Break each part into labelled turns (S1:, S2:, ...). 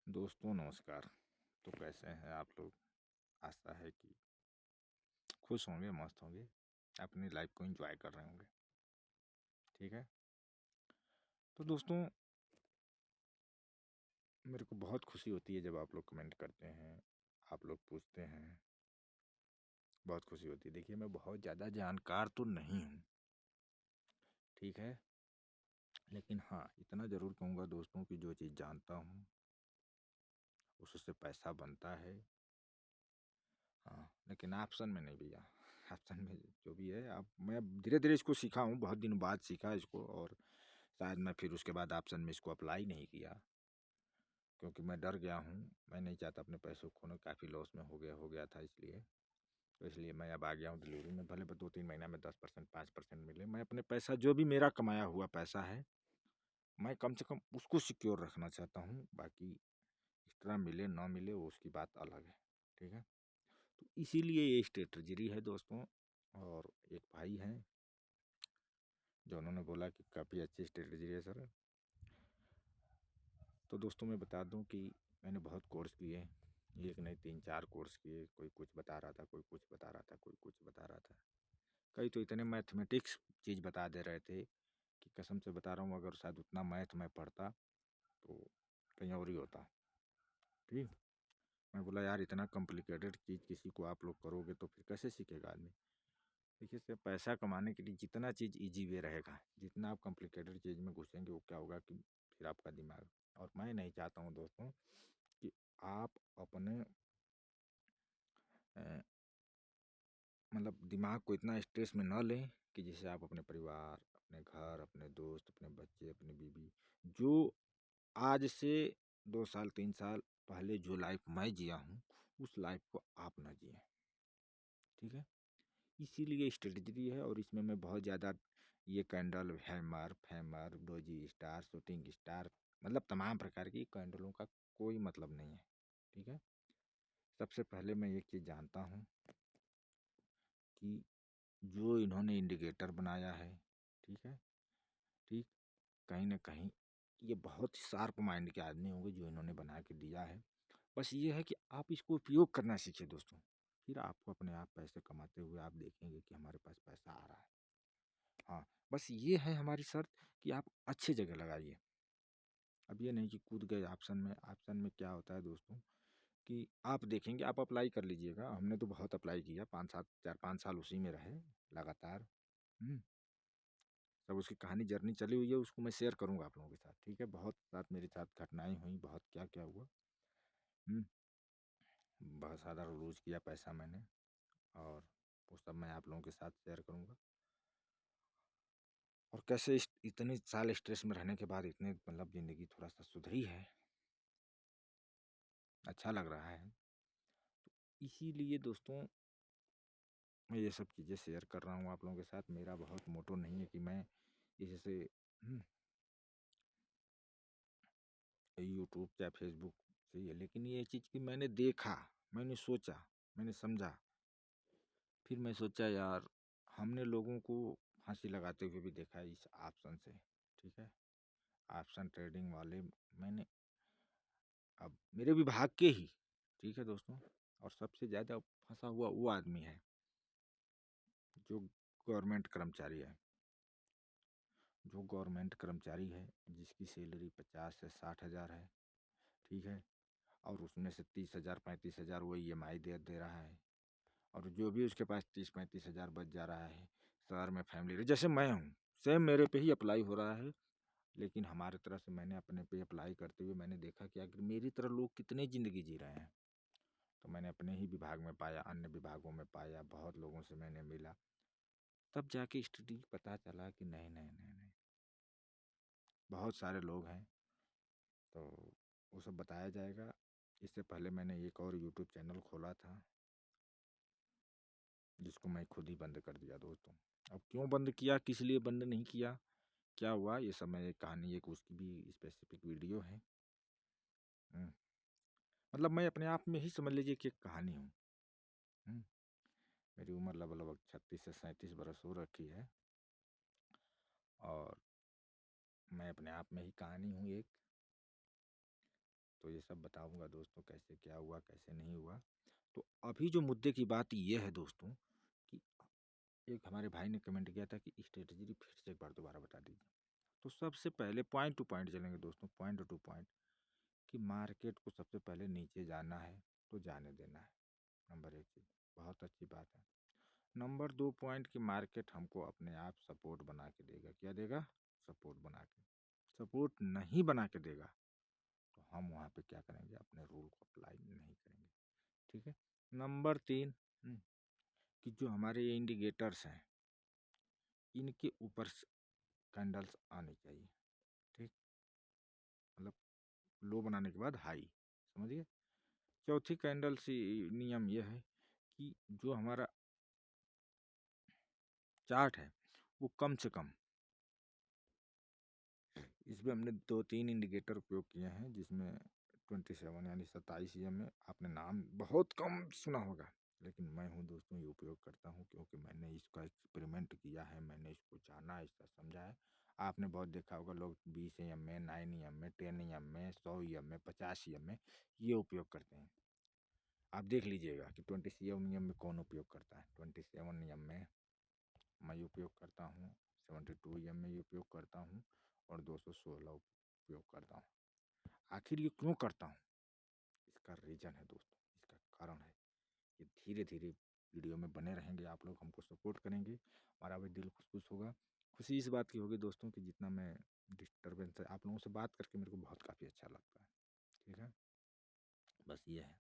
S1: दोस्तों नमस्कार। तो कैसे हैं आप लोग? आशा है कि खुश होंगे, मस्त होंगे, अपनी लाइफ को एंजॉय कर रहे होंगे। ठीक है। तो दोस्तों मेरे को बहुत खुशी होती है जब आप लोग कमेंट करते हैं, आप लोग पूछते हैं, बहुत खुशी होती है। देखिए मैं बहुत ज़्यादा जानकार तो नहीं हूँ, ठीक है, लेकिन हाँ इतना ज़रूर कहूँगा दोस्तों कि जो चीज़ जानता हूँ उससे पैसा बनता है। हाँ लेकिन ऑप्शन में नहीं भैया। ऑप्शन में जो भी है अब मैं धीरे धीरे इसको सीखा हूँ, बहुत दिन बाद सीखा इसको, और शायद मैं फिर उसके बाद ऑप्शन में इसको अप्लाई नहीं किया क्योंकि मैं डर गया हूँ। मैं नहीं चाहता अपने पैसों को खोना, काफ़ी लॉस में हो गया था इसलिए। तो इसलिए मैं अब आ गया हूँ डिलीवरी में। भले 2-3 महीना में 10% 5% मिले, मैं अपने पैसा जो भी मेरा कमाया हुआ पैसा है मैं कम से कम उसको सिक्योर रखना चाहता हूँ। बाकी एक्स्ट्रा मिले ना मिले वो उसकी बात अलग है। ठीक है। तो इसीलिए ये स्ट्रेटजी है दोस्तों। और एक भाई हैं जो उन्होंने बोला कि काफ़ी अच्छी स्ट्रेटजी है सर। तो दोस्तों मैं बता दूं कि मैंने बहुत कोर्स किए, एक नहीं 3-4 कोर्स किए। कोई कुछ बता रहा था, कोई कुछ बता रहा था, कोई कुछ बता रहा था। कई तो इतने मैथमेटिक्स चीज़ बता दे रहे थे कि कसम से बता रहा हूँ, अगर शायद उतना मैथ मैं पढ़ता तो कहीं और ही होता। ठीक। मैं बोला यार इतना कॉम्प्लिकेटेड चीज़ किसी को आप लोग करोगे तो फिर कैसे सीखेगा आदमी। देखिए सिर्फ पैसा कमाने के लिए जितना चीज़ इजी वे रहेगा, जितना आप कॉम्प्लिकेटेड चीज़ में घुसेंगे वो क्या होगा कि फिर आपका दिमाग। और मैं नहीं चाहता हूँ दोस्तों कि आप अपने मतलब दिमाग को इतना स्ट्रेस में न लें कि जिससे आप अपने परिवार, अपने घर, अपने दोस्त, अपने बच्चे, अपनी बीवी, जो आज से 2 साल 3 साल पहले जो लाइफ मैं जिया हूँ उस लाइफ को आप ना जिए। ठीक है। इसीलिए स्ट्रेटजी है, और इसमें मैं बहुत ज़्यादा ये कैंडल हैमर फैमर डोजी स्टार शूटिंग स्टार मतलब तमाम प्रकार की कैंडलों का कोई मतलब नहीं है। ठीक है। सबसे पहले मैं एक चीज़ जानता हूँ कि जो इन्होंने इंडिकेटर बनाया है, ठीक है, ठीक, कहीं ना कहीं ये बहुत शार्प माइंड के आदमी होंगे जो इन्होंने बना के दिया है। बस ये है कि आप इसको उपयोग करना सीखिए दोस्तों, फिर आपको अपने आप पैसे कमाते हुए आप देखेंगे कि हमारे पास पैसा आ रहा है। हाँ, बस ये है हमारी शर्त कि आप अच्छी जगह लगाइए। अब ये नहीं कि कूद गए ऑप्शन में। ऑप्शन में क्या होता है दोस्तों कि आप देखेंगे, आप अप्लाई कर लीजिएगा। हमने तो बहुत अप्लाई किया, 4-5 साल उसी में रहे लगातार। हम्म, सब उसकी कहानी जर्नी चली हुई है, उसको मैं शेयर करूंगा आप लोगों के साथ। ठीक है। बहुत साथ मेरे साथ घटनाएं हुई, बहुत क्या क्या हुआ। हम्म, बहुत सारा लूज किया पैसा मैंने, और वो सब मैं आप लोगों के साथ शेयर करूंगा। और कैसे इतने साल स्ट्रेस में रहने के बाद इतने मतलब ज़िंदगी थोड़ा सा सुधरी है, अच्छा लग रहा है। इसीलिए दोस्तों मैं ये सब चीज़ें शेयर कर रहा हूँ आप लोगों के साथ। मेरा बहुत मोटो नहीं है कि मैं इससे यूट्यूब या फेसबुक से ये, लेकिन ये चीज़ कि मैंने देखा, मैंने सोचा, मैंने समझा, फिर मैं सोचा यार हमने लोगों को फांसी लगाते हुए भी देखा है इस ऑप्शन से। ठीक है। ऑप्शन ट्रेडिंग वाले मैंने, अब मेरे विभाग के ही, ठीक है दोस्तों, और सबसे ज़्यादा फंसा हुआ वो आदमी है जो गवर्नमेंट कर्मचारी है। जो गवर्नमेंट कर्मचारी है जिसकी सैलरी 50 से 60 हज़ार है। ठीक है। और उसमें से 30 हज़ार 35 हज़ार वो EMI दे रहा है, और जो भी उसके पास 30-35 हज़ार बच जा रहा है, शहर में फैमिली जैसे मैं हूँ, सेम मेरे पे ही अप्लाई हो रहा है। लेकिन हमारे तरफ से मैंने अपने पे अप्लाई करते हुए मैंने देखा कि अगर मेरी तरह लोग कितने ज़िंदगी जी रहे हैं, तो मैंने अपने ही विभाग में पाया, अन्य विभागों में पाया, बहुत लोगों से मैंने मिला, तब जाके स्थिति पता चला कि नहीं नहीं नहीं नहीं, बहुत सारे लोग हैं। तो वो सब बताया जाएगा। इससे पहले मैंने एक और यूट्यूब चैनल खोला था जिसको मैं खुद ही बंद कर दिया दोस्तों। अब क्यों बंद किया, किस लिए बंद नहीं किया, क्या हुआ, ये सब मैं एक कहानी, एक उसकी भी स्पेसिफिक वीडियो है। हम्म, मतलब मैं अपने आप में ही समझ लीजिए कि एक कहानी हूँ। हम्म, मेरी उम्र लगभग 36 से 37 बरस हो रखी है, और मैं अपने आप में ही कहानी हूँ एक। तो ये सब बताऊंगा दोस्तों, कैसे क्या हुआ कैसे नहीं हुआ। तो अभी जो मुद्दे की बात ये है दोस्तों कि एक हमारे भाई ने कमेंट किया था कि स्ट्रेटजी फिर से एक बार दोबारा बता दीजिए। तो सबसे पहले पॉइंट टू पॉइंट चलेंगे दोस्तों, पॉइंट टू पॉइंट, कि मार्केट को सबसे पहले नीचे जाना है तो जाने देना है, नंबर एक चीज़, बहुत अच्छी बात है। नंबर दो पॉइंट कि मार्केट हमको अपने आप सपोर्ट बना के देगा। क्या देगा? सपोर्ट बना के। सपोर्ट नहीं बना के देगा तो हम वहाँ पे क्या करेंगे? अपने रूल को अप्लाई नहीं करेंगे। ठीक है। नंबर तीन, कि जो हमारे ये इंडिकेटर्स हैं इनके ऊपर कैंडल्स आने चाहिए। ठीक, मतलब लो बनाने के बाद हाई, समझिए। चौथी कैंडल से नियम यह है कि जो हमारा चार्ट है वो कम से कम, इसमें हमने 2-3 इंडिकेटर उपयोग किए हैं, जिसमें 27 यानी 27 में आपने नाम बहुत कम सुना होगा, लेकिन मैं हूँ दोस्तों ये उपयोग करता हूँ, क्योंकि मैंने इसका एक्सपेरिमेंट किया है, मैंने इसको जाना, इसका समझा है। आपने बहुत देखा होगा लोग 20 में, 9 में, 10 में, 100 में, 50 में ये उपयोग करते हैं। आप देख लीजिएगा कि 27 नियम में कौन उपयोग करता है। 27 नियम में मैं उपयोग करता हूँ, 72 में ये उपयोग करता हूँ, और 216 उपयोग करता हूँ। आखिर ये क्यों करता हूँ? इसका रीज़न है दोस्तों, इसका कारण है। ये धीरे धीरे वीडियो में बने रहेंगे, आप लोग हमको सपोर्ट करेंगे, हमारा भी दिल खुश होगा। खुशी इस बात की होगी दोस्तों कि जितना मैं डिस्टर्बेंस है, आप लोगों से बात करके मेरे को बहुत काफ़ी अच्छा लगता है। ठीक है, बस ये है।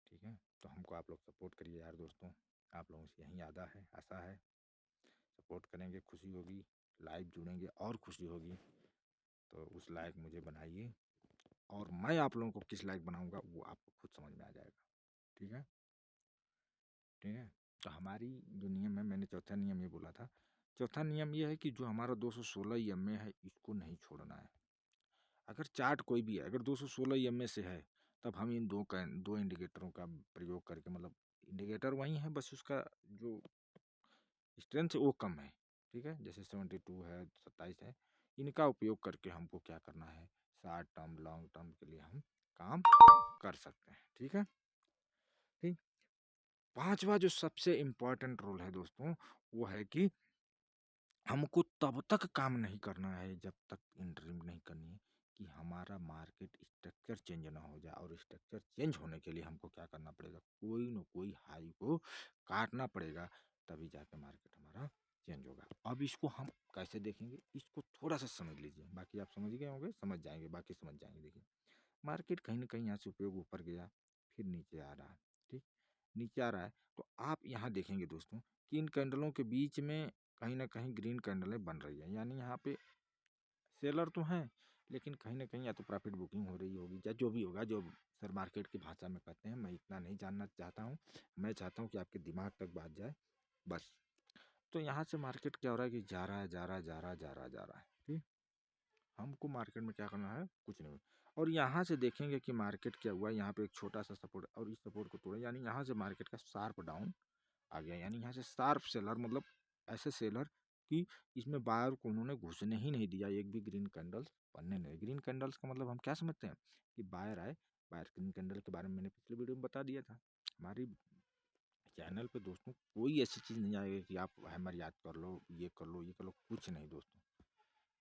S1: ठीक है, तो हमको आप लोग सपोर्ट करिए यार दोस्तों, आप लोगों से यही आशा है। सपोर्ट करेंगे, खुशी होगी, लाइव जुड़ेंगे और खुशी होगी। तो उस लायक मुझे बनाइए, और मैं आप लोगों को किस लायक बनाऊंगा वो आपको खुद समझ में आ जाएगा। ठीक है, ठीक है। तो हमारी जो नियम है, मैंने चौथा नियम ये बोला था, चौथा नियम ये है कि जो हमारा 216 EMA है इसको नहीं छोड़ना है। अगर चार्ट कोई भी है, अगर 216 EMA से है, तब हम इन दो इंडिकेटरों का प्रयोग करके, मतलब इंडिकेटर वही है, बस उसका जो स्ट्रेंथ है वो कम है। ठीक है, जैसे 72 है, 27 है, इनका उपयोग करके हमको क्या करना है, शॉर्ट टर्म लॉन्ग टर्म के लिए हम काम कर सकते हैं। ठीक है, ठीक। पांचवा जो सबसे इम्पोर्टेंट रोल है दोस्तों, वो है कि हमको तब तक काम नहीं करना है जब तक इंटरिम नहीं करनी है कि हमारा मार्केट स्ट्रक्चर चेंज ना हो जाए। और स्ट्रक्चर चेंज होने के लिए हमको क्या करना पड़ेगा, कोई ना कोई हाई को काटना पड़ेगा, तभी जाके मार्केट हमारा चेंज होगा। अब इसको हम कैसे देखेंगे, इसको थोड़ा सा समझ लीजिए, बाकी आप समझ गए होंगे, समझ जाएंगे, बाकी समझ जाएंगे। देखिए, मार्केट कहीं ना कहीं यहाँ से उपयोग ऊपर गया, फिर नीचे आ रहा है। ठीक, नीचे आ रहा है, तो आप यहाँ देखेंगे दोस्तों कि इन कैंडलों के बीच में कहीं ना कहीं ग्रीन कैंडलें बन रही है, यानी यहाँ पे सेलर तो हैं, लेकिन कहीं ना कहीं या तो प्रॉफिट बुकिंग हो रही होगी, या जो भी होगा, जो सर मार्केट की भाषा में कहते हैं, मैं इतना नहीं जानना चाहता हूँ। मैं चाहता हूँ कि आपके दिमाग तक बात जाए, बस। तो यहाँ से मार्केट क्या हो रहा है कि जा रहा है, जा रहा है, जा रहा है, जा रहा है, जा रहा है। ठीक, हमको मार्केट में क्या करना है, कुछ नहीं। और यहाँ से देखेंगे कि मार्केट क्या हुआ, यहाँ पे एक छोटा सा सपोर्ट, और इस सपोर्ट को तोड़ा, यानी यहाँ से मार्केट का शार्प डाउन आ गया, यानी यहाँ से शार्प सेलर, मतलब ऐसे सेलर कि इसमें बायर को उन्होंने घुसने ही नहीं दिया, एक भी ग्रीन कैंडल्स बनने नहीं। ग्रीन कैंडल्स का मतलब हम क्या समझते हैं कि बायर आए, बायर ग्रीन कैंडल के बारे में मैंने पिछले वीडियो में बता दिया था। हमारी चैनल पे दोस्तों कोई ऐसी चीज़ नहीं आएगी कि आप हैमर याद कर लो, ये कर लो, ये कर लो, कुछ नहीं दोस्तों।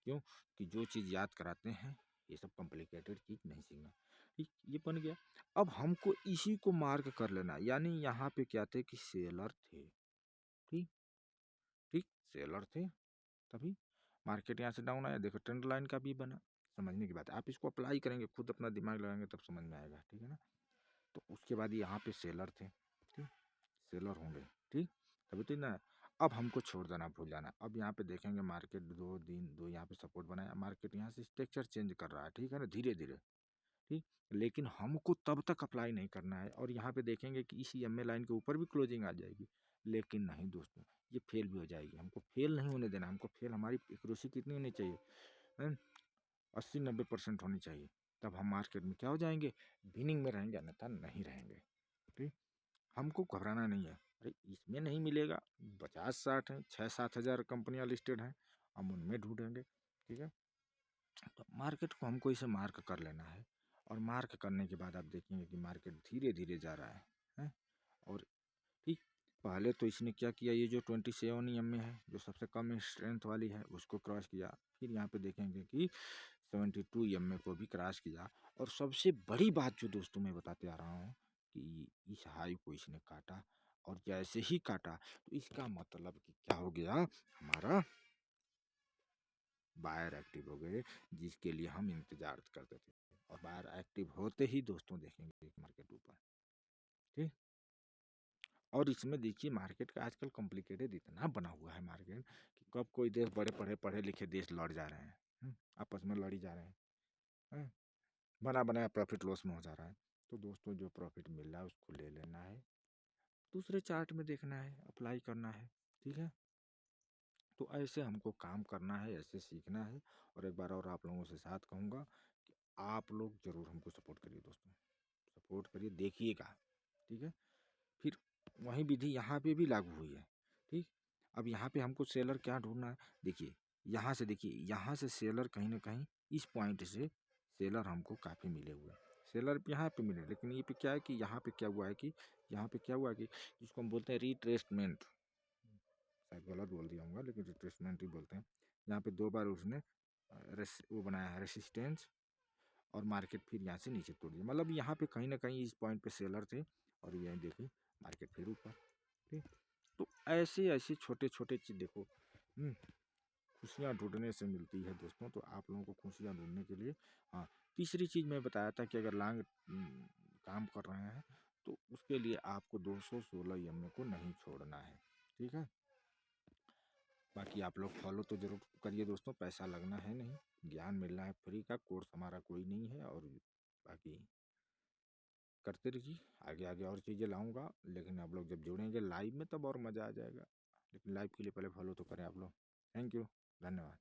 S1: क्यों? कि जो चीज़ याद कराते हैं, ये सब कॉम्प्लिकेटेड चीज़ नहीं सीखना। ठीक, ये बन गया। अब हमको इसी को मार्क कर लेना, यानी यहाँ पे क्या थे कि सेलर थे। ठीक, ठीक, सेलर थे, तभी मार्केट यहाँ से डाउन आया। देखो ट्रेंड लाइन का भी बना, समझने की बात है। आप इसको अप्लाई करेंगे, खुद अपना दिमाग लगाएंगे, तब समझ में आएगा। ठीक है ना। तो उसके बाद यहाँ पे सेलर थे, ठीक, सेलर होंगे, ठीक, तभी तो ना। अब हमको छोड़ देना, भूल जाना। अब यहाँ पे देखेंगे मार्केट दो यहाँ पे सपोर्ट बनाया, मार्केट यहाँ से स्ट्रक्चर चेंज कर रहा है। ठीक है ना, धीरे धीरे। ठीक, लेकिन हमको तब तक अप्लाई नहीं करना है। और यहाँ पे देखेंगे कि इसी EMA लाइन के ऊपर भी क्लोजिंग आ जाएगी, लेकिन नहीं दोस्तों, ये फेल भी हो जाएगी। हमको फेल नहीं होने देना, हमको फेल, हमारी एक्यूरेसी कितनी होनी चाहिए, 80-90% होनी चाहिए। तब हम मार्केट में क्या हो जाएंगे, विनिंग में रहेंगे, अन्यथा नहीं रहेंगे। ठीक, हमको घबराना नहीं है। अरे इसमें नहीं मिलेगा, 50-60 है, 6-7 हज़ार कंपनियाँ लिस्टेड हैं, हम उनमें ढूंढेंगे। ठीक है, तो मार्केट को हमको इसे मार्क कर लेना है। और मार्क करने के बाद आप देखेंगे कि मार्केट धीरे धीरे जा रहा है? और ठीक पहले तो इसने क्या किया, ये जो 27 EMA है जो सबसे कम स्ट्रेंथ वाली है उसको क्रॉस किया, फिर यहाँ पे देखेंगे कि 72 EMA को भी क्रॉस किया। और सबसे बड़ी बात जो दोस्तों मैं बताते आ रहा हूँ कि इस हाई को इसने काटा, और जैसे ही काटा तो इसका मतलब कि क्या हो गया, हमारा बायर एक्टिव हो गए, जिसके लिए हम इंतजार करते थे। और बायर एक्टिव होते ही दोस्तों देखेंगे मार्केट ऊपर, ठीक। और इसमें देखिए मार्केट का आजकल कॉम्प्लिकेटेड इतना बना हुआ है मार्केट कि कब कोई देश, बड़े पढ़े लिखे देश लड़ जा रहे हैं, आपस में लड़ी जा रहे हैं, बना बनाया प्रॉफिट लॉस में हो जा रहा है। तो दोस्तों जो प्रॉफिट मिल रहा है उसको ले लेना है, दूसरे चार्ट में देखना है, अप्लाई करना है, ठीक है। तो ऐसे हमको काम करना है, ऐसे सीखना है। और एक बार और आप लोगों से साथ कहूँगा कि आप लोग ज़रूर हमको सपोर्ट करिए दोस्तों, सपोर्ट करिए, देखिएगा, ठीक है। फिर वही विधि यहाँ पे भी लागू हुई है, ठीक। अब यहाँ पे हमको सेलर क्या ढूंढना है, देखिए यहाँ से सेलर कहीं ना कहीं इस पॉइंट से सेलर हमको काफ़ी मिले हुए हैं, सेलर यहाँ पे मिले। लेकिन ये पे क्या है कि यहाँ पे क्या हुआ है कि जिसको हम बोलते हैं रिट्रेसमेंट, शायद गलत बोल दिया हूँ लेकिन रिट्रेसमेंट ही बोलते हैं। यहाँ पे 2 बार उसने वो बनाया है रेसिस्टेंस, और मार्केट फिर यहाँ से नीचे तोड़ दिया। मतलब यहाँ पे कहीं ना कहीं इस पॉइंट पे सेलर थे, और यही देखिए मार्केट फिर ऊपर, ठीक। तो ऐसे ऐसे छोटे छोटे चीज़ देखो, खुशियाँ ढूंढने से मिलती है दोस्तों। तो आप लोगों को खुशियाँ ढूंढने के लिए, हाँ, तीसरी चीज़ मैं बताया था कि अगर लॉन्ग काम कर रहे हैं तो उसके लिए आपको 216 EMA को नहीं छोड़ना है, ठीक है। बाकी आप लोग फॉलो तो जरूर करिए दोस्तों, पैसा लगना है नहीं, ज्ञान मिलना है फ्री का, कोर्स हमारा कोई नहीं है। और बाकी करते रहिए, आगे आगे और चीज़ें लाऊंगा। लेकिन आप लोग जब जुड़ेंगे लाइव में तब और मज़ा आ जाएगा। लेकिन लाइव के लिए पहले फॉलो तो करें आप लोग। थैंक यू, धन्यवाद।